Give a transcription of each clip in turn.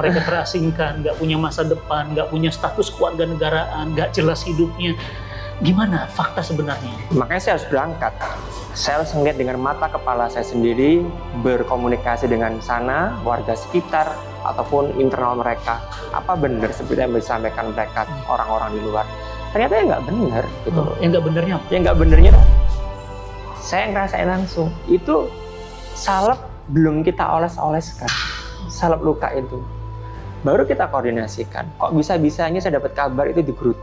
mereka terasingkan, nggak punya masa depan, nggak punya status kewarganegaraan, nggak jelas hidupnya. Gimana fakta sebenarnya? Makanya saya harus berangkat. Saya harus melihat dengan mata kepala saya sendiri, berkomunikasi dengan sana, warga sekitar, ataupun internal mereka. Apa benar seperti yang disampaikan mereka orang-orang di luar? Ternyata ya nggak benar gitu. Yang nggak benernya apa? Yang nggak benernya, saya ngerasain langsung. Itu salep belum kita oles-oleskan. Salep luka itu. Baru kita koordinasikan. Kok bisa-bisanya saya dapat kabar itu di grup.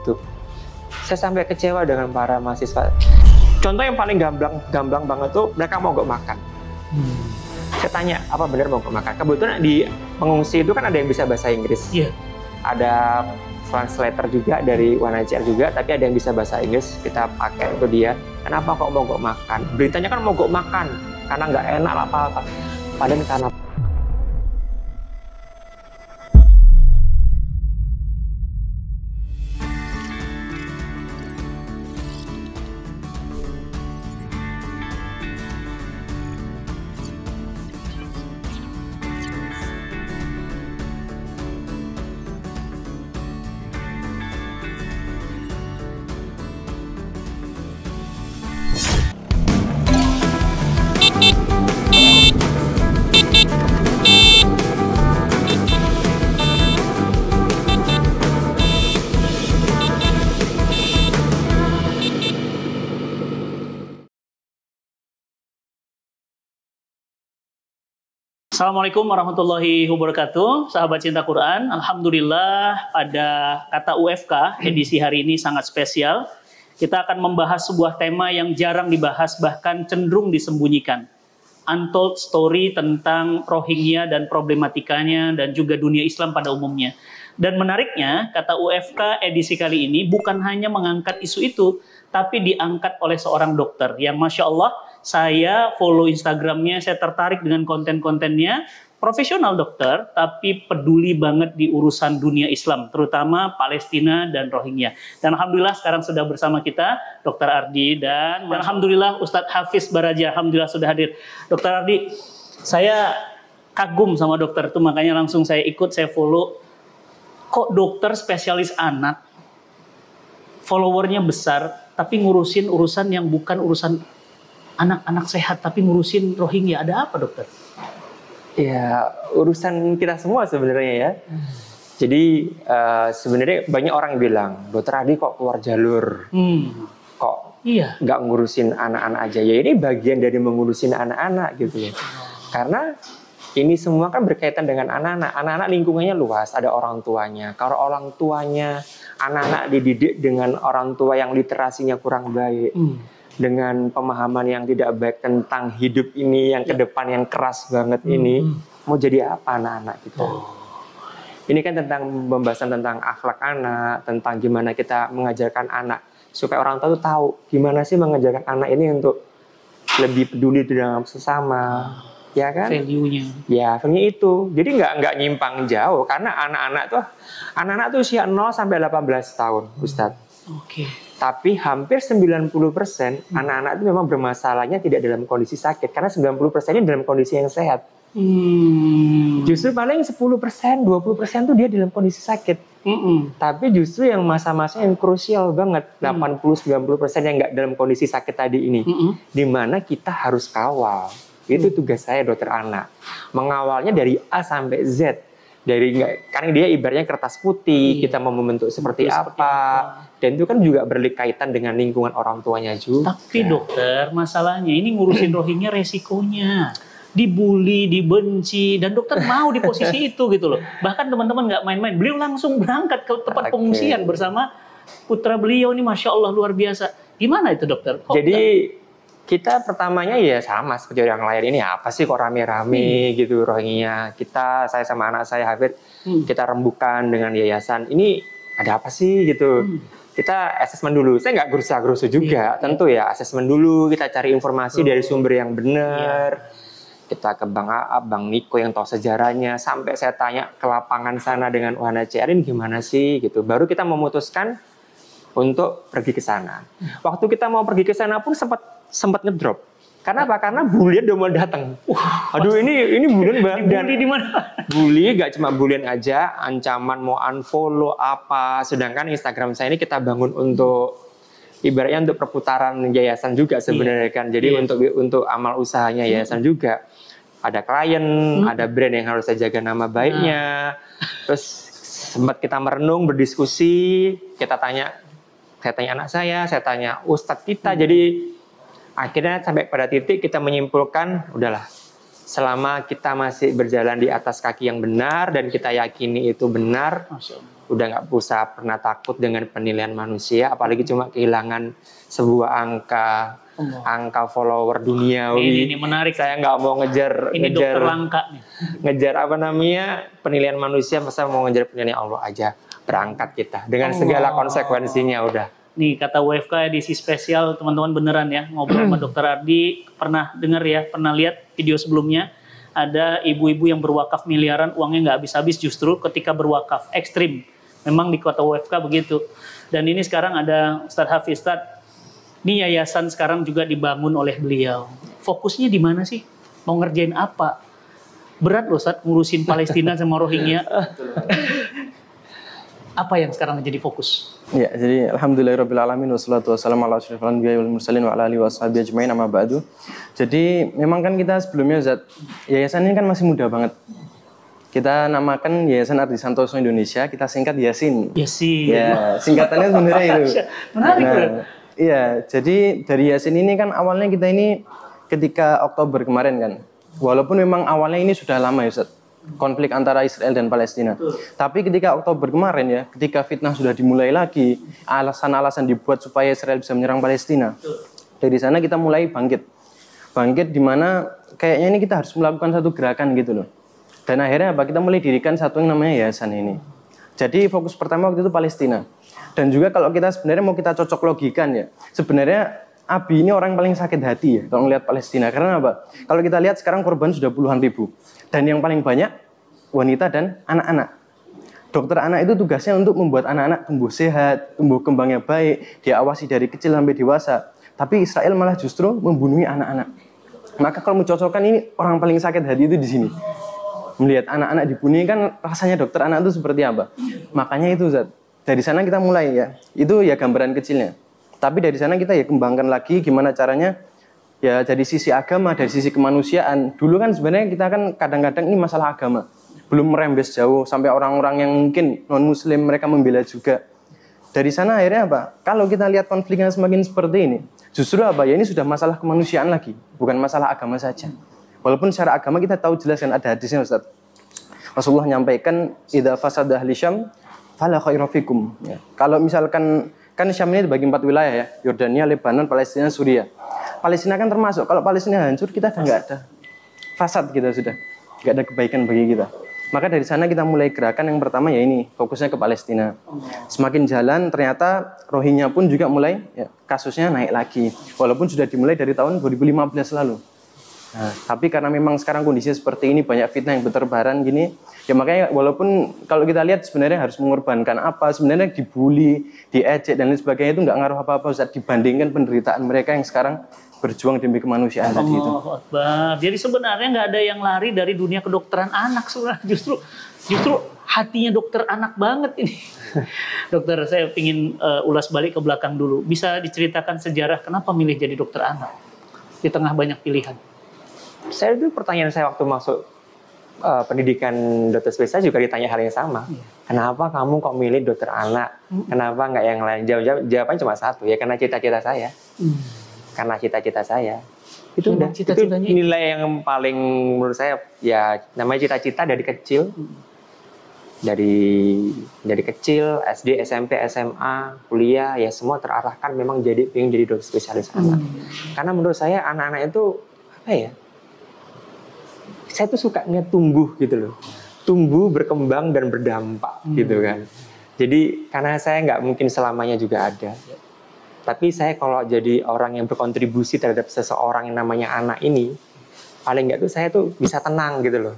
Saya sampai kecewa dengan para mahasiswa. Contoh yang paling gamblang banget tuh, mereka mogok makan. Saya tanya, apa benar mogok makan? Kebetulan di pengungsi itu kan ada yang bisa bahasa Inggris. Iya. Ada translator juga dari UNHCR juga, tapi ada yang bisa bahasa Inggris. Kita pakai untuk dia. Kenapa kok mogok makan? Beritanya kan mogok makan, karena nggak enak apa-apa. Padahal karena Assalamualaikum warahmatullahi wabarakatuh, sahabat cinta Quran. Alhamdulillah pada kata UFK edisi hari ini sangat spesial. Kita akan membahas sebuah tema yang jarang dibahas, bahkan cenderung disembunyikan. Untold story tentang Rohingya dan problematikanya dan juga dunia Islam pada umumnya. Dan menariknya, kata UFK edisi kali ini bukan hanya mengangkat isu itu, tapi diangkat oleh seorang dokter yang Masya Allah, saya follow Instagramnya, saya tertarik dengan konten-kontennya. Profesional dokter, tapi peduli banget di urusan dunia Islam, terutama Palestina dan Rohingya. Dan Alhamdulillah sekarang sudah bersama kita Dr. Ardi dan Alhamdulillah Ustadz Hafiz Baraja, Alhamdulillah sudah hadir. Dr. Ardi, saya kagum sama dokter itu, makanya langsung saya ikut, saya follow. Kok dokter spesialis anak, followernya besar, tapi ngurusin urusan yang bukan urusan anak-anak sehat, tapi ngurusin Rohingya. Ada apa dokter? ya urusan kita semua sebenarnya ya. Jadi sebenarnya banyak orang yang bilang, Dokter Ardi kok keluar jalur, kok nggak ngurusin anak-anak aja. Ya ini bagian dari mengurusin anak-anak gitu ya. Karena ini semua kan berkaitan dengan anak-anak. Anak-anak lingkungannya luas, ada orang tuanya. Kalau orang tuanya, anak-anak dididik dengan orang tua yang literasinya kurang baik, dengan pemahaman yang tidak baik tentang hidup ini, yang ke depan yang keras banget ini, mau jadi apa anak-anak kita? Ini kan tentang pembahasan tentang akhlak anak, tentang gimana kita mengajarkan anak supaya orang tua tahu gimana sih mengajarkan anak ini untuk lebih peduli dengan sesama. Ya kan? Value-nya. Ya, value itu. Jadi nggak nyimpang jauh karena anak-anak tuh usia 0 sampai 18 tahun, Ustadz. Oke. Tapi hampir 90% anak-anak itu memang bermasalahnya tidak dalam kondisi sakit karena 90% ini dalam kondisi yang sehat. Justru paling 10%, 20% tuh dia dalam kondisi sakit. Tapi justru yang masa-masa yang krusial banget, 80-90% yang nggak dalam kondisi sakit tadi ini, di mana kita harus kawal. Itu tugas saya dokter anak, mengawalnya dari A sampai Z. Karena dia ibaratnya kertas putih, kita mau membentuk seperti apa. Dan itu kan juga berkaitan dengan lingkungan orang tuanya juga. Tapi dokter, masalahnya ini ngurusin Rohingya resikonya. Dibully, dibenci, dan dokter mau di posisi itu gitu loh. Bahkan teman-teman nggak main-main, beliau langsung berangkat ke tempat pengungsian bersama putra beliau ini, Masya Allah luar biasa. Gimana itu dokter? Jadi kita pertamanya ya sama seperti orang lain, ini apa sih kok rame-rame gitu Rohingya. Saya sama anak saya Hafid, kita rembukan dengan yayasan. Ini ada apa sih gitu. Kita asesmen dulu. Saya nggak gerusa-gerusu juga, tentu ya asesmen dulu. Kita cari informasi dari sumber yang benar. Kita ke Bang Aab, Bang Niko yang tahu sejarahnya. Sampai saya tanya ke lapangan sana dengan UNHCR ini gimana sih gitu. Baru kita memutuskan untuk pergi ke sana. Waktu kita mau pergi ke sana pun sempat ngedrop Karena apa? Karena bulian udah mau datang. Aduh, ini bulian banget. Bully di mana? Bully gak cuma bulian aja, ancaman mau unfollow apa. Sedangkan Instagram saya ini kita bangun untuk ibaratnya untuk perputaran yayasan juga sebenarnya kan. Jadi untuk amal usahanya yayasan juga. Ada klien, ada brand yang harus saya jaga nama baiknya. Terus sempat kita merenung, berdiskusi, saya tanya anak saya tanya ustadz kita. Jadi akhirnya sampai pada titik kita menyimpulkan, udahlah, selama kita masih berjalan di atas kaki yang benar dan kita yakini itu benar, udah nggak usah pernah takut dengan penilaian manusia, apalagi cuma kehilangan sebuah angka follower duniawi. Ini menarik. Saya nggak mau ngejar dokter langka nih. Ngejar apa namanya penilaian manusia, masa mau ngejar penilaian Allah aja. Berangkat kita dengan segala konsekuensinya udah. Nih kata UFK edisi spesial, teman-teman beneran ya, ngobrol sama Dokter Ardi. Pernah dengar ya, pernah lihat video sebelumnya, ada ibu-ibu yang berwakaf miliaran, uangnya nggak habis-habis justru ketika berwakaf, ekstrim. Memang di kota UFK begitu. Dan ini sekarang ada Ustadz Hafiz. Ini yayasan sekarang juga dibangun oleh beliau. Fokusnya di mana sih? Mau ngerjain apa? Berat loh Ustadz ngurusin Palestina sama Rohingya. Apa yang sekarang menjadi fokus? Ya, jadi alhamdulillahirabbil alamin wassalatu wassalamu ala asyrofil anbiya'i wal mursalin wa ala alihi washabihi ajmain amma ba'du. Jadi memang kan kita sebelumnya yayasan ini kan masih muda banget. Kita namakan Yayasan Ardi Santoso Indonesia, kita singkat Yasin. Yasin. Ya, singkatannya sebenarnya itu. Menarik. Iya, jadi dari Yasin ini kan awalnya kita ini ketika Oktober kemarin kan. Walaupun memang awalnya ini sudah lama ya Ustaz, konflik antara Israel dan Palestina. Tapi ketika Oktober kemarin ya, ketika fitnah sudah dimulai lagi, alasan-alasan dibuat supaya Israel bisa menyerang Palestina. Dari sana kita mulai bangkit di mana kayaknya ini kita harus melakukan satu gerakan gitu loh. Dan akhirnya apa? Kita mulai dirikan satu yang namanya yayasan ini. Jadi fokus pertama waktu itu Palestina. Dan juga kalau kita sebenarnya mau kita cocok logikan ya, sebenarnya Abi ini orang paling sakit hati ya kalau melihat Palestina. Karena apa? Kalau kita lihat sekarang korban sudah puluhan ribu. Dan yang paling banyak wanita dan anak-anak. Dokter anak itu tugasnya untuk membuat anak-anak tumbuh sehat, tumbuh kembangnya baik, diawasi dari kecil sampai dewasa. Tapi Israel malah justru membunuhi anak-anak. Maka kalau mencocokkan ini orang paling sakit hati itu di sini. Melihat anak-anak dibunuh kan rasanya dokter anak itu seperti apa? Makanya itu Zat. Dari sana kita mulai ya. Itu ya gambaran kecilnya. Tapi dari sana kita ya kembangkan lagi gimana caranya ya dari sisi agama, dari sisi kemanusiaan. Dulu kan sebenarnya kita kan kadang-kadang ini masalah agama. Belum merembes jauh sampai orang-orang yang mungkin non-muslim mereka membela juga. Dari sana akhirnya apa? Kalau kita lihat konfliknya semakin seperti ini, justru apa? Ya ini sudah masalah kemanusiaan lagi, bukan masalah agama saja. Walaupun secara agama kita tahu jelas kan ada hadisnya Ustaz. Rasulullah menyampaikan idza fasada ahli Syam fala khaira fikum. Ya. Kalau misalkan kan Syam ini dibagi 4 wilayah ya, Yordania, Lebanon, Palestina, Suriah. Palestina kan termasuk. Kalau Palestina hancur kita udah nggak ada fasad kita sudah, nggak ada kebaikan bagi kita. Maka dari sana kita mulai gerakan yang pertama ya ini fokusnya ke Palestina. Semakin jalan ternyata Rohingya pun juga mulai ya, kasusnya naik lagi. Walaupun sudah dimulai dari tahun 2015 lalu. Nah, tapi karena memang sekarang kondisinya seperti ini banyak fitnah yang berterbaran gini, ya makanya walaupun kalau kita lihat sebenarnya harus mengorbankan apa, sebenarnya dibully, diejek dan lain sebagainya itu nggak ngaruh apa-apa Ustaz dibandingkan penderitaan mereka yang sekarang berjuang demi kemanusiaan tadi itu. Jadi sebenarnya nggak ada yang lari dari dunia kedokteran anak sebenarnya, justru hatinya dokter anak banget ini. Dokter, saya ingin ulas balik ke belakang dulu. Bisa diceritakan sejarah kenapa milih jadi dokter anak di tengah banyak pilihan? Saya itu pertanyaan saya waktu masuk pendidikan dokter spesialis juga ditanya hal yang sama. Kenapa kamu kok milih dokter anak? Kenapa nggak yang lain? Jawabannya cuma satu ya, karena cita-cita saya. Karena cita-cita saya. Itu udah itu nilai yang paling menurut saya ya namanya cita-cita dari kecil. Dari kecil, SD, SMP, SMA, kuliah ya semua terarahkan memang pengen jadi dokter spesialis anak. Karena menurut saya anak-anak itu apa ya? Saya tuh suka ngeliat tumbuh gitu loh. Tumbuh, berkembang, dan berdampak gitu kan. Jadi karena saya nggak mungkin selamanya juga ada. Tapi saya kalau jadi orang yang berkontribusi terhadap seseorang yang namanya anak ini, paling nggak tuh saya tuh bisa tenang gitu loh.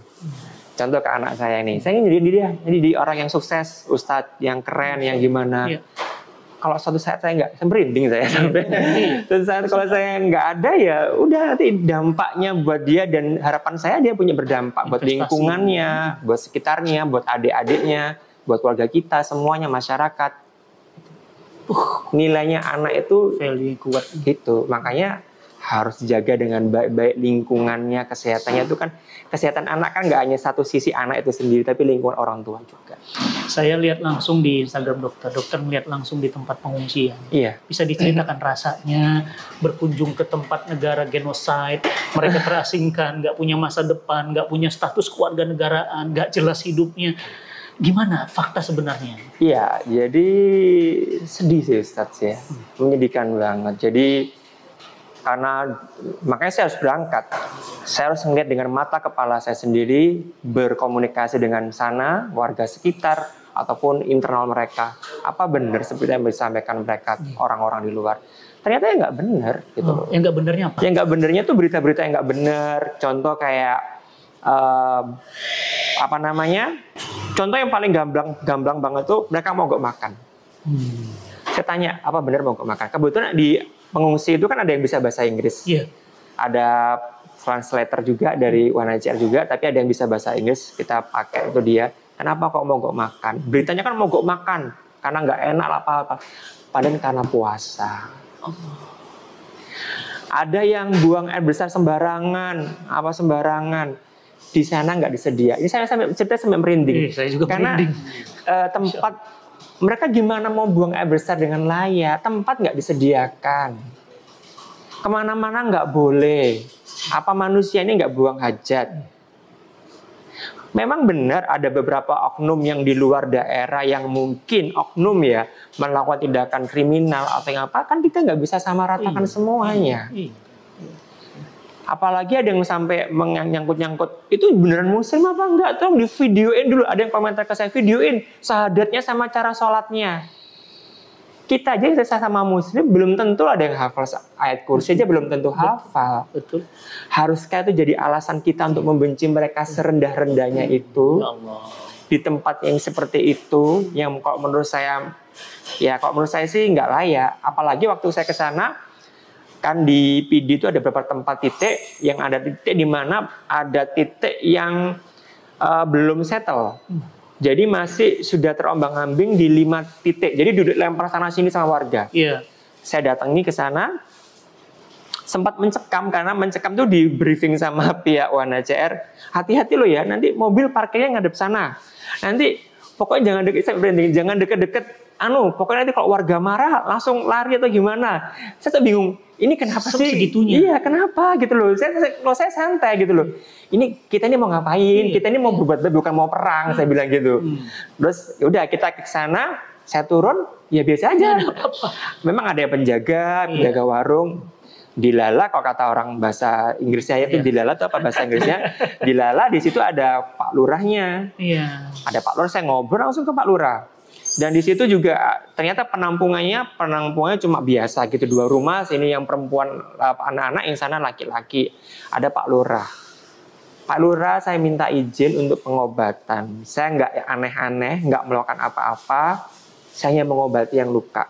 Contoh ke anak saya ini. Saya ingin jadi orang yang sukses, ustadz yang keren, yang gimana. kalau suatu saat saya nggak, merinding saya sampai. Terus kalau saya nggak ada ya udah, nanti dampaknya buat dia, dan harapan saya dia punya berdampak buat lingkungannya, buat sekitarnya, buat adik-adiknya, buat keluarga kita, semuanya, masyarakat. Nilainya anak itu value kuat gitu. Makanya harus dijaga dengan baik-baik lingkungannya, kesehatannya. Itu kan kesehatan anak kan nggak hanya satu sisi anak itu sendiri, tapi lingkungan orang tua juga. Saya lihat langsung di Instagram dokter melihat langsung di tempat pengungsian. Iya. Bisa diceritakan rasanya berkunjung ke tempat negara genosid, mereka terasingkan, nggak punya masa depan, nggak punya status kewarganegaraan, nggak jelas hidupnya. Gimana fakta sebenarnya? Iya, jadi sedih sih Ustadz ya, menyedihkan banget. Jadi karena makanya saya harus berangkat. Saya harus melihat dengan mata kepala saya sendiri, berkomunikasi dengan sana, warga sekitar, ataupun internal mereka. Apa benar seperti yang disampaikan mereka, orang-orang di luar? Ternyata ya nggak benar gitu. Yang nggak benernya apa? Yang nggak benernya tuh berita-berita yang nggak benar. Contoh kayak apa namanya? Contoh yang paling gamblang banget tuh, mereka mogok makan. Saya tanya, apa benar mogok makan? Kebetulan di pengungsi itu kan ada yang bisa bahasa Inggris. Iya. Ada translator juga dari UNHCR juga, tapi ada yang bisa bahasa Inggris, kita pakai itu dia. Kenapa kok mogok makan? Beritanya kan mogok makan, karena nggak enak apa-apa. Padahal karena puasa. Ada yang buang air besar sembarangan, apa sembarangan. Di sana nggak disedia. Ini saya cerita sampai merinding. Saya juga karena merinding. Tempat mereka gimana mau buang air besar dengan layak? Tempat nggak disediakan. Kemana-mana nggak boleh. Apa manusia ini nggak buang hajat? Memang benar ada beberapa oknum yang di luar daerah yang mungkin oknum ya melakukan tindakan kriminal atau yang apa, kan kita nggak bisa sama ratakan semuanya. Apalagi ada yang sampai nyangkut-nyangkut, itu beneran muslim apa enggak? Tolong di videoin dulu. Ada yang komentar ke saya, videoin syahadatnya sama cara sholatnya. Kita aja yang sama muslim belum tentu ada yang hafal ayat kursi aja belum tentu hafal. Betul. Haruskah itu jadi alasan kita untuk membenci mereka serendah-rendahnya itu? Di tempat yang seperti itu, yang kalau menurut saya, ya kalau menurut saya sih nggak layak. Apalagi waktu saya ke sana, kan di PD itu ada beberapa tempat titik yang ada titik di mana ada titik yang belum settle. Jadi masih sudah terombang-ambing di 5 titik. Jadi duduk lempar sana sini sama warga. Iya. Saya datangi ke sana, sempat mencekam karena mencekam tuh di briefing sama pihak UNHCR. Hati-hati loh ya, nanti mobil parkirnya ngadep sana. Nanti pokoknya jangan deket-deket. Pokoknya nanti kalau warga marah langsung lari atau gimana. Saya tuh bingung. Ini kenapa sih? Segitunya? Iya, kenapa gitu loh. Saya santai gitu loh. Kita ini mau ngapain? Iya. Kita ini mau berbuat baik, bukan mau perang, saya bilang gitu. Terus udah kita ke sana, saya turun, ya biasa aja. Memang ada yang penjaga warung. Dilala, kalau kata orang bahasa Inggrisnya itu dilala itu apa bahasa Inggrisnya? Dilala, di situ ada Pak Lurahnya. Iya. Ada Pak Lurah, saya ngobrol langsung ke Pak Lurah. Dan di situ juga ternyata penampungannya cuma biasa gitu, 2 rumah, sini yang perempuan anak-anak, yang sana laki-laki. Ada Pak Lurah. Pak Lurah, saya minta izin untuk pengobatan. Saya nggak aneh-aneh, nggak melakukan apa-apa. Saya hanya mengobati yang luka.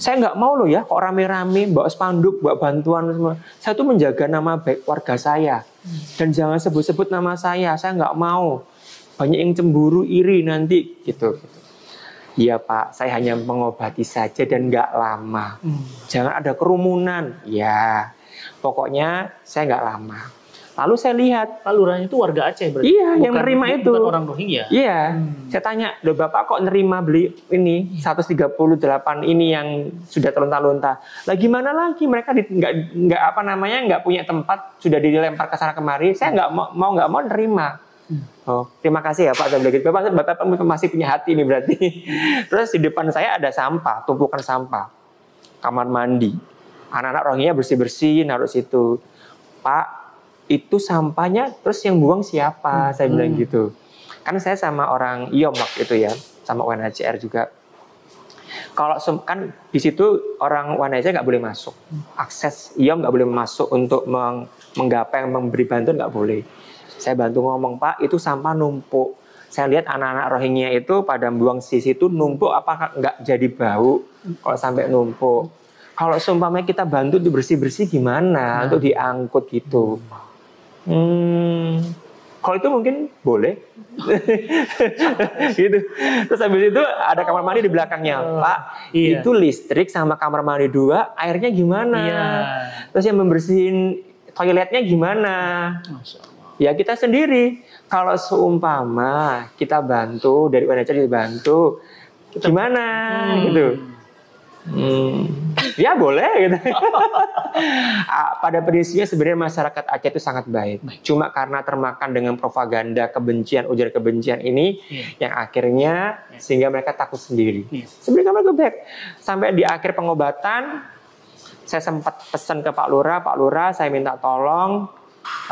Saya nggak mau loh ya, kok rame-rame bawa spanduk, bawa bantuan semua. Saya tuh menjaga nama baik warga saya. Dan jangan sebut-sebut nama saya nggak mau. Banyak yang cemburu, iri nanti gitu. Iya Pak, saya hanya mengobati saja dan nggak lama. Jangan ada kerumunan. Ya, pokoknya saya nggak lama. Lalu saya lihat Pak Lurahnya itu warga Aceh berarti? Iya, yang nerima itu. Bukan orang Rohingya? Iya. Saya tanya, loh Bapak kok nerima beli ini 138 ini yang sudah terlunta-lunta. Lah gimana lagi? Mereka nggak punya tempat, sudah dilempar ke sana kemari. Saya nggak mau nerima. Oh, terima kasih ya Pak. Saya bilang gitu. Bapak masih punya hati ini berarti. Terus di depan saya ada sampah, tumpukan sampah, kamar mandi. Anak-anak Rohingya bersih-bersih naruh situ. Pak, itu sampahnya terus yang buang siapa? Saya bilang gitu. Kan saya sama orang IOM waktu itu ya, sama UNHCR juga. Kalau kan di situ orang UNHCR nggak boleh masuk. Akses IOM nggak boleh masuk untuk menggapai, memberi bantuan nggak boleh. Saya bantu ngomong, Pak, itu sampah numpuk. Saya lihat anak-anak Rohingya itu pada buang sisi itu numpuk, apakah nggak jadi bau kalau sampai numpuk. Kalau seumpamanya kita bantu untuk bersih-bersih gimana, untuk diangkut gitu. Kalau itu mungkin boleh. Gitu. Terus habis itu ada kamar mandi di belakangnya. Pak, itu listrik sama kamar mandi 2, airnya gimana? Terus yang membersihin toiletnya gimana? Ya kita sendiri. Kalau seumpama kita bantu, dari UNHCR dibantu, gimana gitu? Ya boleh gitu. Pada prinsipnya sebenarnya masyarakat Aceh itu sangat baik. Cuma karena termakan dengan propaganda kebencian, ujaran kebencian ini, yang akhirnya sehingga mereka takut sendiri. Sebenarnya mereka baik. Sampai di akhir pengobatan, saya sempat pesan ke Pak Lurah saya minta tolong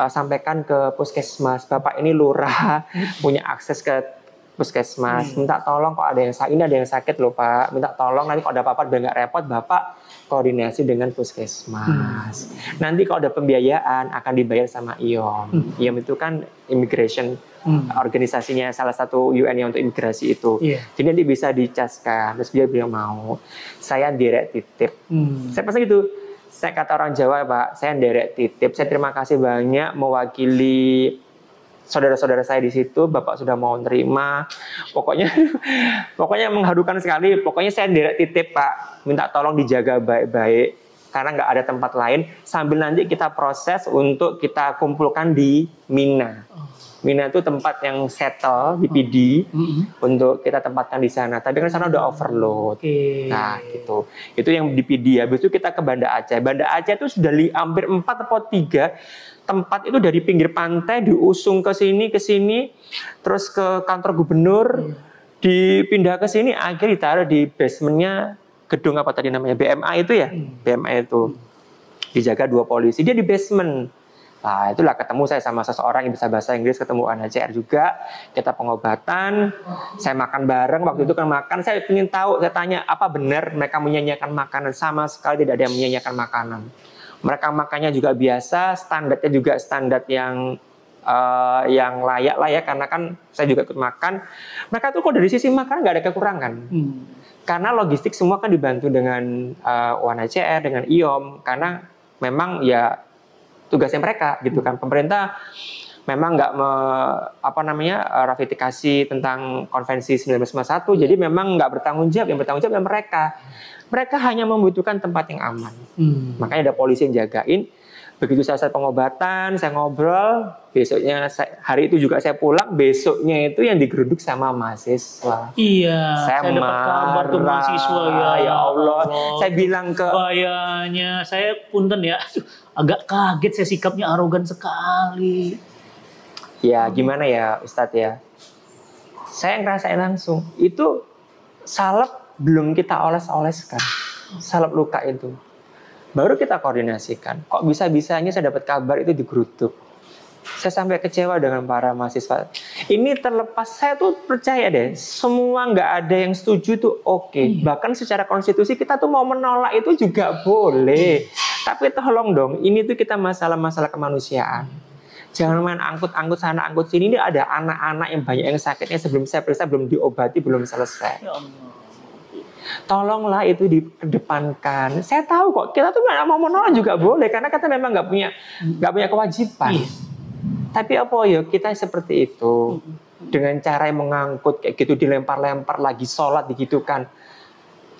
sampaikan ke puskesmas, Bapak ini lurah punya akses ke puskesmas, minta tolong kok ada yang sakit, ini ada yang sakit loh Pak, minta tolong nanti kalau ada apa-apa biar nggak repot Bapak koordinasi dengan puskesmas. Nanti kalau ada pembiayaan akan dibayar sama IOM. IOM itu kan immigration organisasinya salah satu UN yang untuk imigrasi itu. Jadi nanti bisa dicaskan. Terus dia bilang mau, saya direct titip. Saya pesan gitu. Saya kata orang Jawa Pak, saya direct titip. Saya terima kasih banyak mewakili saudara-saudara saya di situ, Bapak sudah mau terima. Pokoknya mengharukan sekali. Pokoknya saya direct titip Pak, minta tolong dijaga baik-baik karena nggak ada tempat lain. Sambil nanti kita proses untuk kita kumpulkan di Mina. Mina itu tempat yang settle di PD untuk kita tempatkan di sana. Tapi kan sana udah overload. Nah gitu. Itu yang di PD. Habis itu kita ke Banda Aceh. Banda Aceh itu sudah hampir 4 atau 3 tempat itu dari pinggir pantai diusung ke sini, terus ke kantor gubernur, dipindah ke sini, akhirnya ditaruh di basementnya gedung apa tadi namanya BMA itu ya, BMA itu dijaga 2 polisi, dia di basement. Nah itulah ketemu saya sama seseorang yang bisa bahasa Inggris, ketemu UNHCR juga, kita pengobatan, saya makan bareng, waktu itu kan makan, saya ingin tahu, saya tanya apa benar mereka menyanyiakan makanan, sama sekali tidak ada yang menyanyiakan makanan. Mereka makannya juga biasa, standarnya juga standar yang layak lah ya, karena kan saya juga ikut makan. Mereka tuh kok dari sisi makan nggak ada kekurangan. Karena logistik semua kan dibantu dengan UNHCR, dengan IOM, karena memang ya tugasnya mereka gitu kan. Pemerintah memang nggak ratifikasi tentang konvensi 1951, jadi memang nggak bertanggung jawab, yang bertanggung jawab mereka. Mereka hanya membutuhkan tempat yang aman. Makanya ada polisi yang jagain. Begitu selesai pengobatan, saya ngobrol. Besoknya, hari itu juga saya pulang. Besoknya itu yang digeruduk sama mahasiswa. Iya, saya dapat kabar tuh mahasiswa ya Allah. Saya bilang ke... Bayanya, saya punten ya. Agak kaget saya sikapnya arogan sekali. Ya gimana ya Ustadz ya. Saya ngerasain langsung. Itu salep belum kita oles-oleskan, salep luka itu baru kita koordinasikan. Kok bisa-bisanya saya dapat kabar itu digeruduk. Saya sampai kecewa dengan para mahasiswa. Ini terlepas, saya tuh percaya deh, semua nggak ada yang setuju tuh oke. Bahkan secara konstitusi kita tuh mau menolak itu juga boleh. Tapi tolong dong, ini tuh kita masalah-masalah kemanusiaan. Jangan main angkut-angkut sana, angkut sini. Ini ada anak-anak yang banyak yang sakitnya sebelum saya periksa, belum diobati, belum selesai. Ya Allah. Tolonglah itu dikedepankan. Saya tahu kok kita tuh mau menolak juga boleh karena kita memang nggak punya kewajiban. Tapi apa ya kita seperti itu dengan cara yang mengangkut kayak gitu, dilempar-lempar, lagi sholat digitukan.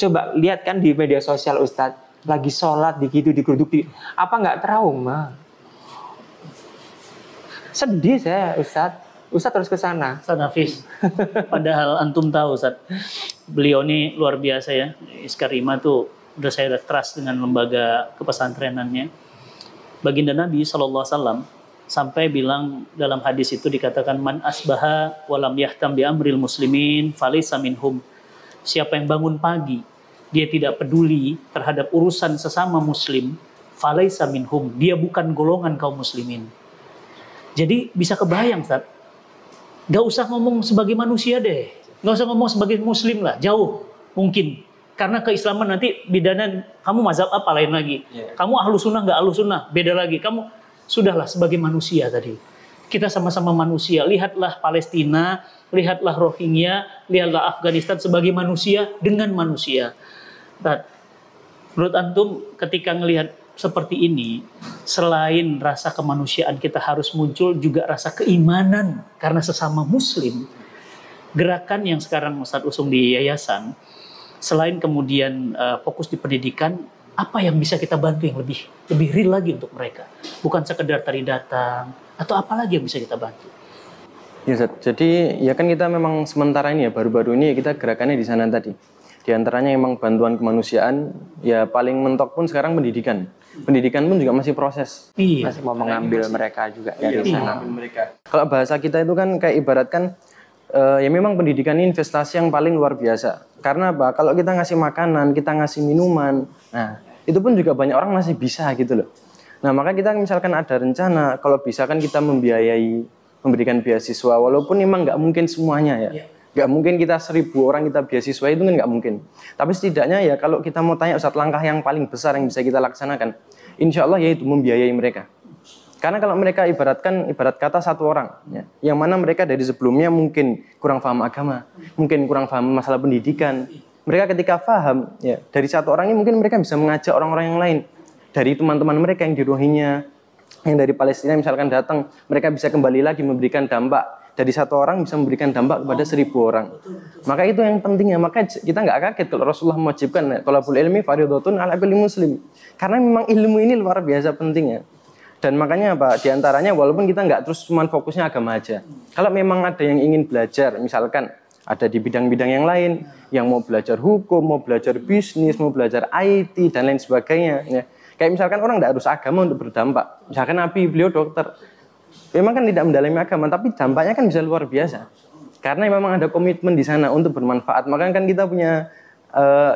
Coba lihat kan di media sosial Ustadz, lagi sholat digeruduk, apa nggak trauma? Sedih saya Ustadz. Ustadz terus ke sana. Ustadz Hafiz, padahal antum tahu Ustadz, beliau ini luar biasa ya. Iskarima tuh udah saya trust dengan lembaga kepesantrenannya. Baginda Nabi SAW sampai bilang dalam hadis itu dikatakan man asbaha walam yahtam bi amril muslimin falaysa minhum. Siapa yang bangun pagi dia tidak peduli terhadap urusan sesama muslim, falaysa minhum, dia bukan golongan kaum muslimin. Jadi bisa kebayang Ustadz, gak usah ngomong sebagai manusia deh. Gak usah ngomong sebagai muslim lah. Jauh mungkin. Karena keislaman nanti bidana kamu mazhab apa lain lagi. Kamu ahlu sunnah gak ahlu sunnah. Beda lagi. Kamu sudahlah sebagai manusia tadi. Kita sama-sama manusia. Lihatlah Palestina, lihatlah Rohingya, lihatlah Afghanistan sebagai manusia dengan manusia. Tad, menurut antum ketika ngelihat seperti ini, selain rasa kemanusiaan kita harus muncul juga rasa keimanan karena sesama muslim. Gerakan yang sekarang Ustadz usung di yayasan, selain kemudian fokus di pendidikan, apa yang bisa kita bantu yang lebih real lagi untuk mereka? Bukan sekedar tadi datang, atau apa lagi yang bisa kita bantu? Ya Ustaz, jadi ya kan kita memang sementara ini ya, baru-baru ini kita gerakannya di sana tadi. Di antaranya emang bantuan kemanusiaan, ya paling mentok pun sekarang pendidikan. Pendidikan pun juga masih proses. Iya. Masih mau mengambil mereka juga dari sana. Kalau bahasa kita itu kan kayak ibaratkan, ya memang pendidikan ini investasi yang paling luar biasa. Karena apa? Kalau kita ngasih makanan, kita ngasih minuman, nah itu pun juga banyak orang masih bisa gitu loh. Nah maka kita misalkan ada rencana, kalau bisa kan kita memberikan beasiswa, walaupun memang nggak mungkin semuanya ya. Nggak mungkin kita 1000 orang kita beasiswa, itu kan nggak mungkin. Tapi setidaknya ya kalau kita mau tanya Ustadz, langkah yang paling besar yang bisa kita laksanakan, insya Allah yaitu membiayai mereka. Karena kalau mereka ibarat kata satu orang, ya, yang mana mereka dari sebelumnya mungkin kurang paham agama, mungkin kurang paham masalah pendidikan. Mereka ketika paham, ya, dari satu orang ini mungkin mereka bisa mengajak orang-orang yang lain. Dari teman-teman mereka yang di Rohingya, yang dari Palestina misalkan datang, mereka bisa kembali lagi memberikan dampak. Dari satu orang bisa memberikan dampak kepada 1000 orang. Maka itu yang pentingnya. Maka kita nggak kaget kalau Rasulullah mewajibkan thalabul ilmi fardhatun 'ala kulli muslim. Karena memang ilmu ini luar biasa pentingnya. Dan makanya apa? Di antaranya walaupun kita nggak terus cuma fokusnya agama aja. Kalau memang ada yang ingin belajar, misalkan ada di bidang-bidang yang lain, yang mau belajar hukum, mau belajar bisnis, mau belajar IT dan lain sebagainya. Ya. Kayak misalkan orang nggak harus agama untuk berdampak. Misalkan Nabi, beliau dokter. Memang kan tidak mendalami agama, tapi dampaknya kan bisa luar biasa. Karena memang ada komitmen di sana untuk bermanfaat. Maka kan kita punya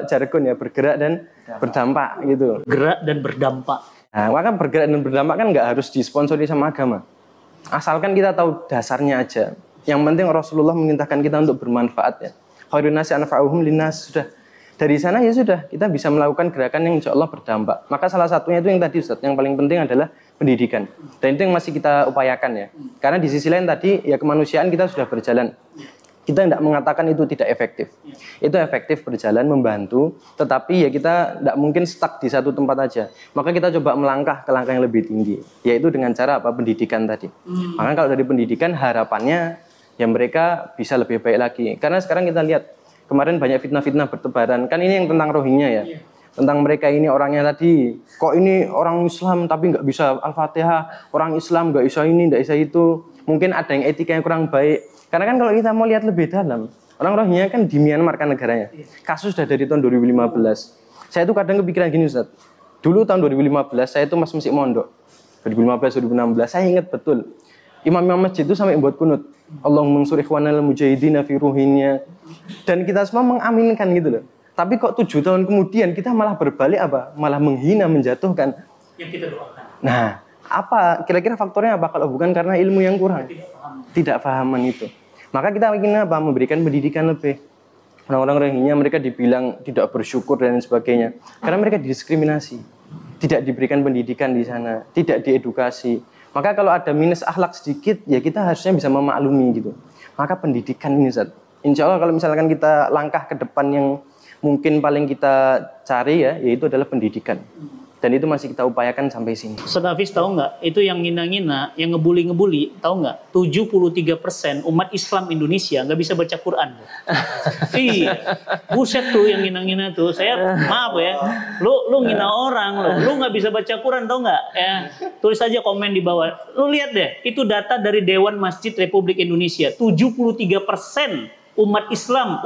jargon ya, bergerak dan berdampak gitu. Gerak dan berdampak. Nah, maka bergerak dan berdampak kan nggak harus disponsori sama agama. Asalkan kita tahu dasarnya aja. Yang penting Rasulullah memerintahkan kita untuk bermanfaat ya. Khairun nasi anfa'uhum linnas, sudah. Dari sana ya sudah, kita bisa melakukan gerakan yang insya Allah berdampak. Maka salah satunya itu yang tadi Ustaz, yang paling penting adalah pendidikan. Dan itu yang masih kita upayakan ya. Karena di sisi lain tadi ya kemanusiaan kita sudah berjalan. Kita tidak mengatakan itu tidak efektif. Itu efektif berjalan, membantu. Tetapi ya kita tidak mungkin stuck di satu tempat aja. Maka kita coba melangkah ke langkah yang lebih tinggi. Yaitu dengan cara apa? Pendidikan tadi. Maka kalau dari pendidikan harapannya ya mereka bisa lebih baik lagi. Karena sekarang kita lihat kemarin banyak fitnah-fitnah bertebaran. Kan ini yang tentang Rohingya ya. Tentang mereka ini orangnya tadi. Kok ini orang Islam tapi nggak bisa Al-Fatihah. Orang Islam nggak bisa ini, nggak bisa itu. Mungkin ada yang etika yang kurang baik. Karena kan kalau kita mau lihat lebih dalam. Orang Rohingya kan di Myanmar kan negaranya. Kasus sudah dari tahun 2015. Saya tuh kadang kepikiran gini Ustaz. Dulu tahun 2015 saya tuh masih mondok. 2015-2016 saya ingat betul. Imam-imam masjid itu sampai buat kunut. Allahumma ansur ikhwanal mujahidina fi Rohingya. Dan kita semua mengaminkan gitu loh. Tapi kok 7 tahun kemudian kita malah berbalik apa? Malah menghina, menjatuhkan. Yang kita doakan. Nah, apa kira-kira faktornya apa kalau bukan karena ilmu yang kurang? Tidak pahaman itu. Maka kita ingin apa? Memberikan pendidikan lebih. Orang-orang Rohingya mereka dibilang tidak bersyukur dan sebagainya. Karena mereka didiskriminasi. Tidak diberikan pendidikan di sana, tidak diedukasi. Maka kalau ada minus akhlak sedikit, ya kita harusnya bisa memaklumi gitu. Maka pendidikan ini Ustaz. Insya Allah kalau misalkan kita langkah ke depan yang mungkin paling kita cari ya, yaitu adalah pendidikan. Dan itu masih kita upayakan sampai sini. Ustaz Hafiz tahu nggak? Itu yang ngina-ngina, yang ngebully, tahu nggak? 73% umat Islam Indonesia nggak bisa baca Quran. Iya, buset tuh yang ngina-ngina tuh. Saya maaf ya, lu ngina orang, lu nggak bisa baca Quran, tahu nggak? Ya, tulis aja komen di bawah. Lu lihat deh, itu data dari Dewan Masjid Republik Indonesia. 73% umat Islam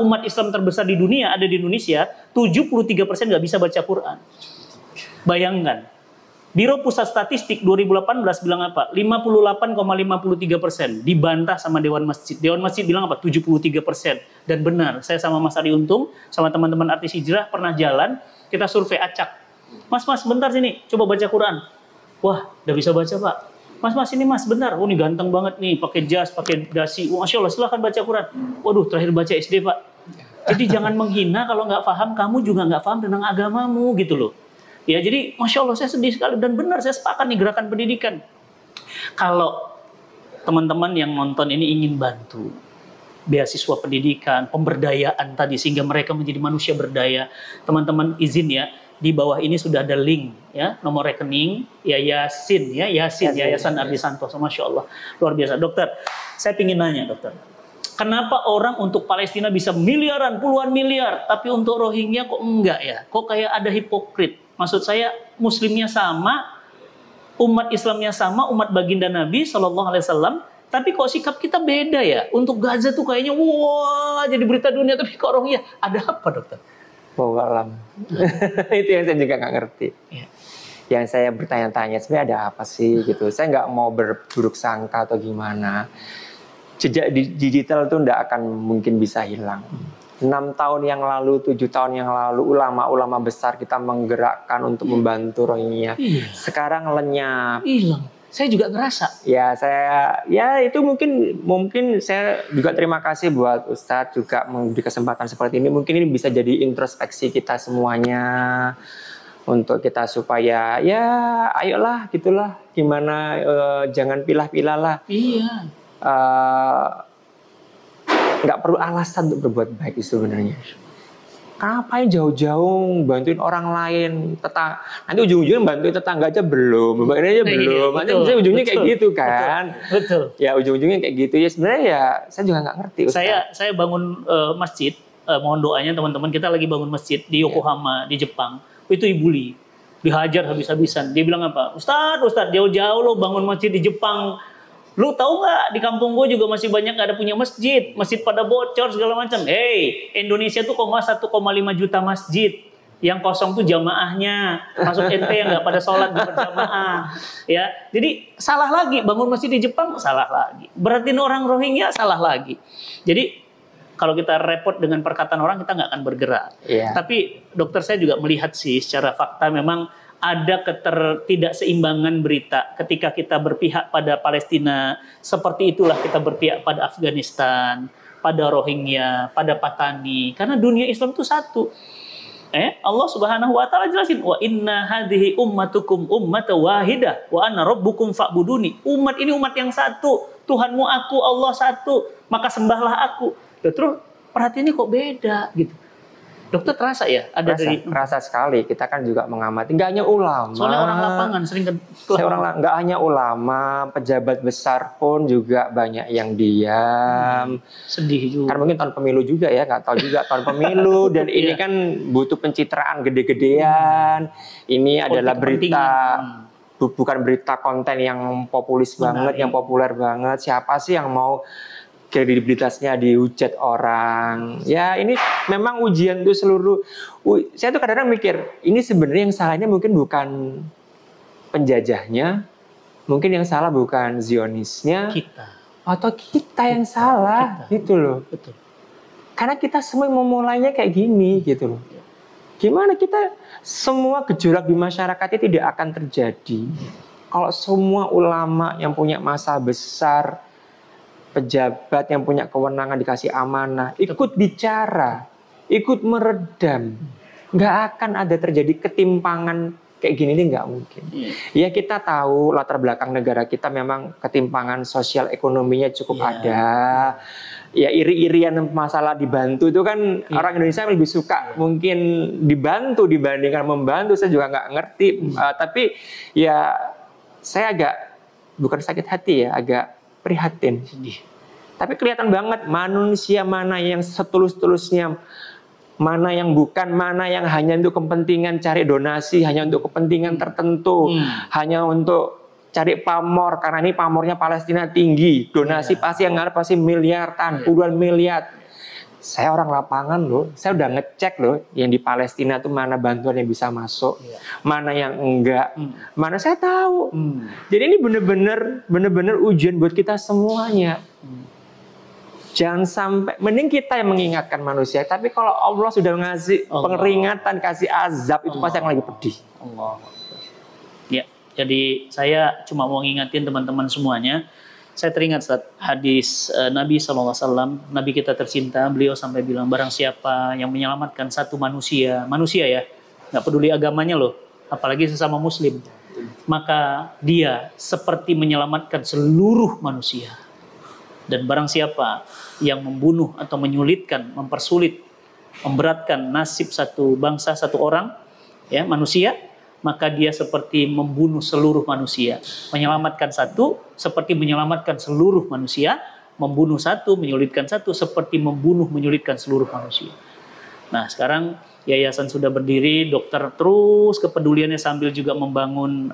terbesar di dunia ada di Indonesia. 73% nggak bisa baca Quran. Bayangkan, Biro Pusat Statistik 2018 bilang apa? 58,53%. Dibantah sama Dewan Masjid. Dewan Masjid bilang apa? 73%. Dan benar, saya sama Mas Ari Untung, sama teman-teman artis hijrah pernah jalan, kita survei acak. Mas, bentar sini, coba baca Quran. Wah, udah bisa baca Pak. Mas, ini Mas, bentar. Oh, ini ganteng banget nih, pakai jas, pakai dasi. Masya Allah, silahkan baca Quran. Waduh, terakhir baca SD Pak. Jadi jangan menghina kalau nggak paham, kamu juga nggak paham tentang agamamu gitu loh. Ya, jadi Masya Allah saya sedih sekali dan benar saya sepakat nih gerakan pendidikan. Kalau teman-teman yang nonton ini ingin bantu beasiswa pendidikan, pemberdayaan tadi sehingga mereka menjadi manusia berdaya, teman-teman izin ya, di bawah ini sudah ada link ya, nomor rekening Yayasan Ardi Santoso. Masya Allah, luar biasa. Dokter, saya ingin nanya dokter, kenapa orang untuk Palestina bisa miliaran, puluhan miliar, tapi untuk Rohingya kok enggak ya? Kok kayak ada hipokrit? Maksud saya Muslimnya sama, umat Islamnya sama, umat baginda Nabi SAW, tapi kok sikap kita beda ya? Untuk Gaza tuh kayaknya wah jadi berita dunia, tapi kok Rohingya ada apa dokter? Wow, alam. Itu yang saya juga nggak ngerti. Ya. Yang saya bertanya-tanya sebenarnya ada apa sih gitu. Saya nggak mau berburuk sangka atau gimana. Jejak digital itu nggak akan mungkin bisa hilang. 6 tahun yang lalu, 7 tahun yang lalu, ulama-ulama besar kita menggerakkan untuk membantu Rohingya. Sekarang lenyap. Hilang. Saya juga ngerasa. Ya itu mungkin saya juga terima kasih buat Ustadz juga memberi kesempatan seperti ini. Mungkin ini bisa jadi introspeksi kita semuanya untuk kita supaya ya ayolah gitulah, gimana jangan pilah-pilah lah. Iya. Nggak perlu alasan untuk berbuat baik itu sebenarnya. Ngapain jauh-jauh bantuin orang lain, nanti ujung-ujungnya bantuin tetangga aja belum, nanti ujungnya kayak gitu kan. Betul. Ya ujung-ujungnya kayak gitu ya, sebenarnya ya saya juga nggak ngerti. Saya bangun masjid, mohon doanya teman-teman, kita lagi bangun masjid di Yokohama di Jepang. Itu Ibuli dihajar habis-habisan. Dia bilang apa? Ustadz jauh-jauh lo bangun masjid di Jepang. Lu tahu nggak di kampung gue juga masih banyak nggak ada punya masjid pada bocor segala macam. Indonesia tuh 1,5 juta masjid, yang kosong tuh jamaahnya, masuk ente yang nggak pada sholat berjamaah, ya. Jadi salah lagi bangun masjid di Jepang, salah lagi. Berarti orang Rohingya salah lagi. Jadi kalau kita repot dengan perkataan orang kita nggak akan bergerak. Yeah. Tapi dokter saya juga melihat sih secara fakta memang ada ketidakseimbangan berita ketika kita berpihak pada Palestina. Seperti itulah kita berpihak pada Afghanistan, pada Rohingya, pada Patani. Karena dunia Islam itu satu. Allah Subhanahu wa taala jelasin, wa inna hadhihi ummatukum ummatan wahidah wa ana rabbukum fa'buduni. Umat ini umat yang satu. Tuhanmu aku, Allah satu, maka sembahlah aku. Terus perhatiannya kok beda gitu. Dokter terasa ya ada terasa sekali. Kita kan juga mengamati, nggak hanya ulama. Soalnya orang lapangan sering nggak hanya ulama, pejabat besar pun juga banyak yang diam. Sedih juga. Karena mungkin tahun pemilu juga ya, nggak tahu juga tahun pemilu dan ini kan butuh pencitraan gede-gedean. Ini adalah berita bukan berita konten yang populis banget, yang populer banget. Siapa sih yang mau kredibilitasnya dihujat orang? Ya ini memang ujian tuh seluruh. Saya tuh kadang-kadang mikir, ini sebenarnya yang salahnya mungkin bukan penjajahnya, mungkin yang salah bukan Zionisnya, atau kita yang salah, gitu loh. Betul. Karena kita semua memulainya kayak gini, gitu loh. Gimana kita semua gejolak di masyarakatnya tidak akan terjadi kalau semua ulama yang punya masa besar, pejabat yang punya kewenangan dikasih amanah, ikut bicara, ikut meredam. Nggak akan ada terjadi ketimpangan kayak gini, ini nggak mungkin. Ya kita tahu latar belakang negara kita memang ketimpangan sosial ekonominya cukup ada. Ya iri-irian masalah dibantu itu kan orang Indonesia lebih suka mungkin dibantu dibandingkan membantu. Saya juga nggak ngerti. Tapi ya saya agak, bukan sakit hati ya, agak prihatin. Tapi kelihatan banget manusia mana yang setulus-tulusnya, mana yang bukan, mana yang hanya untuk kepentingan cari donasi, hanya untuk kepentingan tertentu, hanya untuk cari pamor, karena ini pamornya Palestina tinggi, donasi pasti yang ngarep pasti miliaran, puluhan miliar. Saya orang lapangan loh, saya udah ngecek loh yang di Palestina tuh mana bantuan yang bisa masuk, mana yang enggak, mana saya tahu. Jadi ini bener-bener ujian buat kita semuanya. Jangan sampai, mending kita yang mengingatkan manusia, tapi kalau Allah sudah ngasih peringatan, kasih azab, itu pasti yang lagi pedih. Ya, jadi saya cuma mau ngingatin teman-teman semuanya. Saya teringat saat hadis Nabi SAW, Nabi kita tercinta, beliau sampai bilang, barang siapa yang menyelamatkan satu manusia ya, nggak peduli agamanya loh, apalagi sesama muslim, maka dia seperti menyelamatkan seluruh manusia. Dan barang siapa yang membunuh atau menyulitkan, mempersulit, memberatkan nasib satu bangsa, satu orang, ya, manusia, maka dia seperti membunuh seluruh manusia. Menyelamatkan satu seperti menyelamatkan seluruh manusia, membunuh satu, menyulitkan satu seperti membunuh, menyulitkan seluruh manusia. Nah, sekarang yayasan sudah berdiri, dokter terus kepeduliannya sambil juga membangun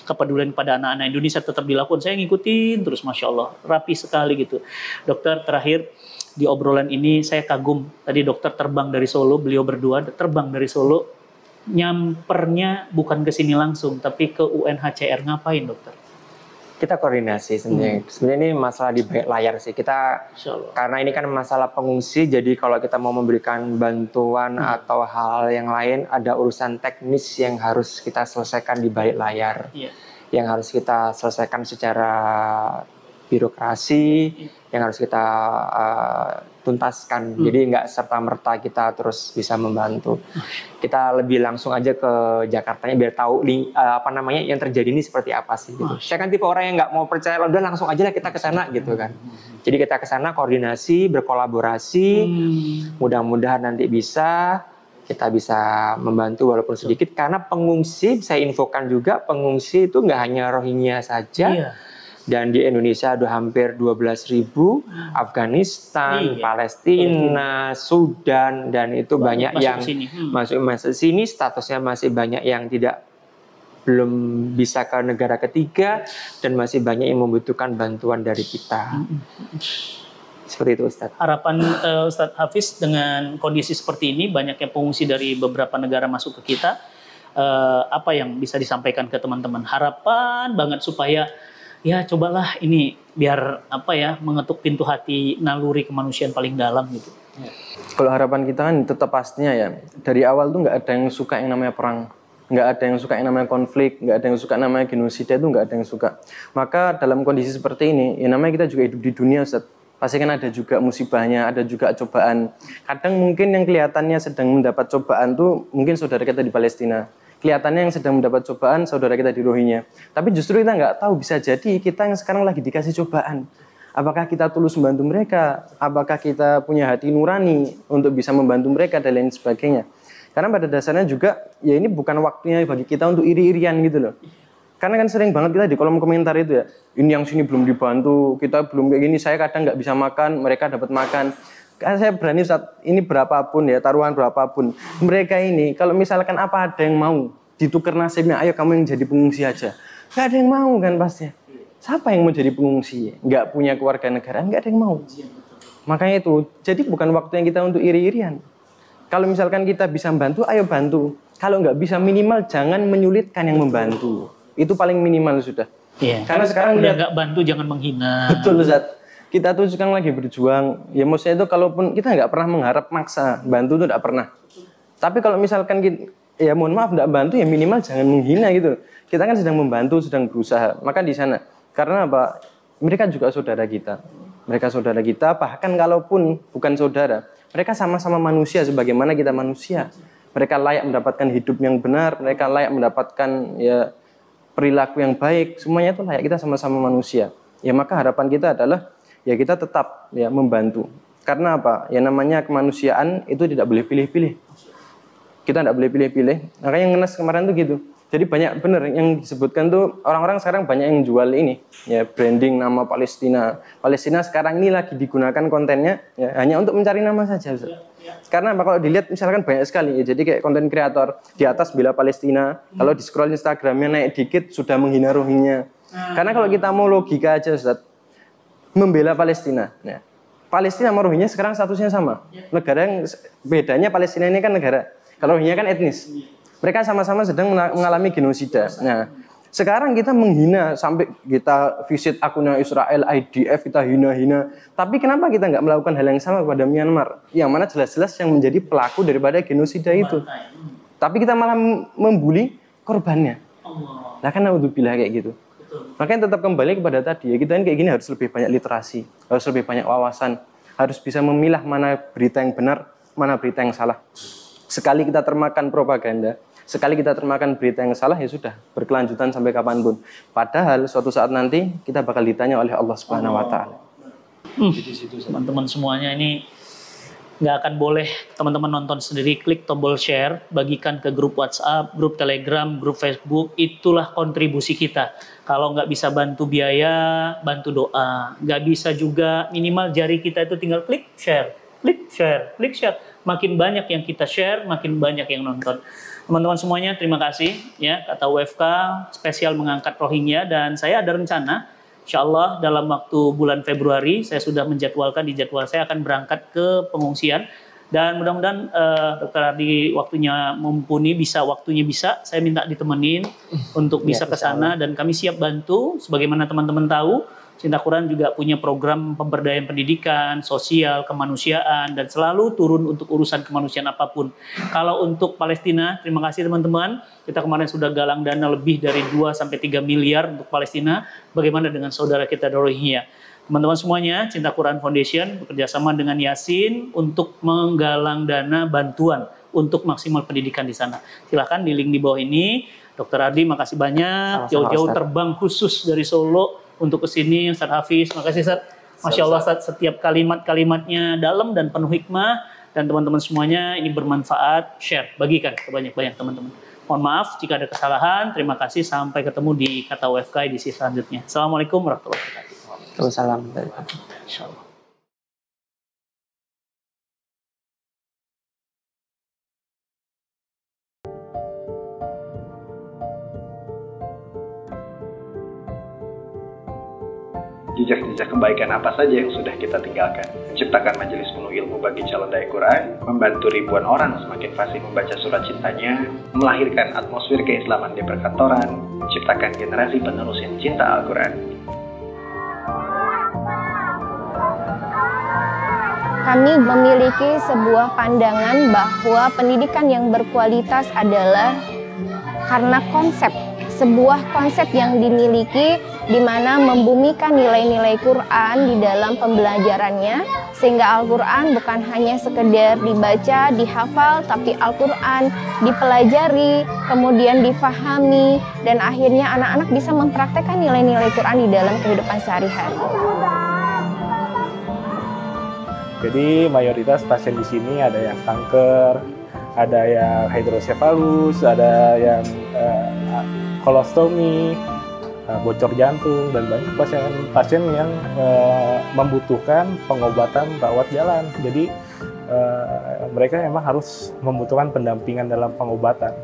kepedulian pada anak-anak Indonesia tetap dilakukan. Saya ngikutin terus, Masya Allah, rapi sekali gitu. Dokter, terakhir di obrolan ini saya kagum. Tadi dokter terbang dari Solo, beliau berdua terbang dari Solo, nyampernya bukan ke sini langsung, tapi ke UNHCR. Ngapain, dokter? Kita koordinasi sebenarnya. Sebenarnya ini masalah di balik layar sih. Kita karena ini kan masalah pengungsi, jadi kalau kita mau memberikan bantuan atau hal yang lain, ada urusan teknis yang harus kita selesaikan di balik layar. Yang harus kita selesaikan secara birokrasi, yang harus kita tuntaskan. Jadi nggak serta-merta kita terus bisa membantu. Kita lebih langsung aja ke Jakartanya biar tahu yang terjadi ini seperti apa sih gitu. Saya kan tipe orang yang nggak mau percaya, udah langsung aja lah kita ke sana gitu kan. Jadi kita ke sana koordinasi, berkolaborasi, mudah-mudahan nanti kita bisa membantu walaupun sedikit, karena pengungsi, saya infokan juga, pengungsi itu nggak hanya Rohingya saja. Dan di Indonesia ada hampir 12.000, Afghanistan, Palestina, Sudan, dan itu banyak yang masuk sini, statusnya masih banyak yang belum bisa ke negara ketiga, dan masih banyak yang membutuhkan bantuan dari kita. Seperti itu, Ustadz. Harapan Ustadz Hafiz dengan kondisi seperti ini, banyaknya pengungsi dari beberapa negara masuk ke kita, apa yang bisa disampaikan ke teman-teman? Harapan banget supaya ya cobalah ini biar mengetuk pintu hati naluri kemanusiaan paling dalam gitu. Kalau harapan kita kan tetap pastinya ya, dari awal tuh nggak ada yang suka yang namanya perang, nggak ada yang suka yang namanya konflik, nggak ada yang suka namanya genosida, itu nggak ada yang suka. Maka dalam kondisi seperti ini, ya namanya kita juga hidup di dunia, Ustaz. Pasti kan ada juga musibahnya, ada juga cobaan. Kadang mungkin yang kelihatannya sedang mendapat cobaan tuh mungkin saudara kita di Palestina. Kelihatannya yang sedang mendapat cobaan saudara kita di Rohingya. Tapi justru kita nggak tahu, bisa jadi kita yang sekarang lagi dikasih cobaan. Apakah kita tulus membantu mereka? Apakah kita punya hati nurani untuk bisa membantu mereka dan lain sebagainya? Karena pada dasarnya juga, ya ini bukan waktunya bagi kita untuk iri-irian gitu loh. Karena kan sering banget kita di kolom komentar itu ya, ini yang sini belum dibantu, kita belum kayak gini, saya kadang nggak bisa makan, mereka dapat makan. Karena saya berani saat ini berapapun ya, taruhan berapapun. Mereka ini, kalau misalkan apa ada yang mau ditukar nasibnya, ayo kamu yang jadi pengungsi aja. Nggak ada yang mau kan pasti. Siapa yang mau jadi pengungsi? Nggak punya keluarga negara, nggak ada yang mau. Makanya itu, jadi bukan waktu yang kita untuk iri-irian. Kalau misalkan kita bisa bantu, ayo bantu. Kalau nggak bisa, minimal jangan menyulitkan yang membantu. Itu paling minimal sudah. Iya. Karena sekarang udah nggak bantu, jangan menghina. Betul, Ustaz. Kita tuh sekarang lagi berjuang, ya maksudnya itu kalaupun kita nggak pernah mengharap maksa, bantu tuh nggak pernah. Tapi kalau misalkan kita, ya mohon maaf nggak bantu, ya minimal jangan menghina gitu. Kita kan sedang membantu, sedang berusaha. Maka di sana, karena apa? Mereka juga saudara kita. Mereka saudara kita, bahkan kalaupun bukan saudara, mereka sama-sama manusia sebagaimana kita manusia. Mereka layak mendapatkan hidup yang benar, mereka layak mendapatkan ya perilaku yang baik, semuanya itu layak, kita sama-sama manusia. Ya maka harapan kita adalah ya kita tetap ya membantu. Karena apa? Ya namanya kemanusiaan itu tidak boleh pilih-pilih. Kita tidak boleh pilih-pilih. Makanya yang ngenes kemarin tuh gitu. Jadi banyak bener yang disebutkan tuh, orang-orang sekarang banyak yang jual ini ya, branding nama Palestina. Palestina sekarang ini lagi digunakan kontennya ya, hanya untuk mencari nama saja. Karena apa? Kalau dilihat misalkan banyak sekali ya, jadi kayak konten kreator di atas bela Palestina, kalau di scroll Instagramnya naik dikit sudah menghina Rohingya. Karena kalau kita mau logika aja, Ustaz, membela Palestina. Ya. Palestina sama Rohingya sekarang statusnya sama. Negara yang bedanya, Palestina ini kan negara, kalau Rohingya kan etnis. Mereka sama-sama sedang mengalami genosida. Nah, sekarang kita menghina sampai kita visit akunnya Israel, IDF, kita hina-hina. Tapi kenapa kita nggak melakukan hal yang sama kepada Myanmar? Yang mana jelas-jelas yang menjadi pelaku daripada genosida itu. Tapi kita malah membuli korbannya. Nah kan naudzubillah kayak gitu. Makanya tetap kembali kepada tadi ya, kita ini kayak gini harus lebih banyak literasi, harus lebih banyak wawasan, harus bisa memilah mana berita yang benar, mana berita yang salah. Sekali kita termakan propaganda, Sekali kita termakan berita yang salah, ya sudah, berkelanjutan sampai kapanpun. Padahal suatu saat nanti kita bakal ditanya oleh Allah Subhanahu wa Ta'ala. Teman-teman semuanya, ini nggak akan boleh teman-teman nonton sendiri, klik tombol share, bagikan ke grup WhatsApp, grup Telegram, grup Facebook, itulah kontribusi kita. Kalau nggak bisa bantu biaya, bantu doa. Nggak bisa juga, minimal jari kita itu tinggal klik share, klik share, klik share. Makin banyak yang kita share, makin banyak yang nonton. Teman-teman semuanya, terima kasih ya. Kata UFK spesial mengangkat Rohingya, dan saya ada rencana insya Allah dalam waktu bulan Februari saya sudah menjadwalkan, di jadwal saya akan berangkat ke pengungsian, dan mudah-mudahan Dr. Ardi waktunya mumpuni, waktunya bisa, saya minta ditemenin untuk bisa ke sana, dan kami siap bantu. Sebagaimana teman-teman tahu, Cinta Quran juga punya program pemberdayaan pendidikan, sosial, kemanusiaan, dan selalu turun untuk urusan kemanusiaan apapun. Kalau untuk Palestina, terima kasih teman-teman. Kita kemarin sudah galang dana lebih dari 2-3 miliar untuk Palestina. Bagaimana dengan saudara kita Rohingya? Teman-teman semuanya, Cinta Quran Foundation bekerjasama dengan Yasin untuk menggalang dana bantuan untuk maksimal pendidikan di sana. Silahkan di link di bawah ini. Dr. Ardi, makasih banyak. Jauh-jauh terbang khusus dari Solo untuk kesini. Ustaz Hafiz, makasih Ustaz. Masya Allah Ustaz, setiap kalimat-kalimatnya dalam dan penuh hikmah. Dan teman-teman semuanya ini bermanfaat. Share, bagikan ke banyak-banyak teman-teman. Mohon maaf jika ada kesalahan. Terima kasih, sampai ketemu di Kata UFK edisi selanjutnya. Assalamualaikum warahmatullahi wabarakatuh. Waalaikumsalam. Insyaallah. Jejak-jejak kebaikan apa saja yang sudah kita tinggalkan? Menciptakan majelis penuh ilmu bagi calon dai Quran, membantu ribuan orang semakin fasih membaca surat cintanya, melahirkan atmosfer keislaman di perkantoran, menciptakan generasi penerus yang cinta Al-Quran. Kami memiliki sebuah pandangan bahwa pendidikan yang berkualitas adalah karena sebuah konsep yang dimiliki, di mana membumikan nilai-nilai Quran di dalam pembelajarannya, sehingga Al-Quran bukan hanya sekedar dibaca, dihafal, tapi Al-Quran dipelajari, kemudian difahami, dan akhirnya anak-anak bisa mempraktekkan nilai-nilai Quran di dalam kehidupan sehari-hari. Jadi mayoritas pasien di sini ada yang kanker, ada yang hidrosefalus, ada yang kolostomi, bocor jantung, dan banyak pasien yang membutuhkan pengobatan rawat jalan. Jadi mereka memang harus membutuhkan pendampingan dalam pengobatan.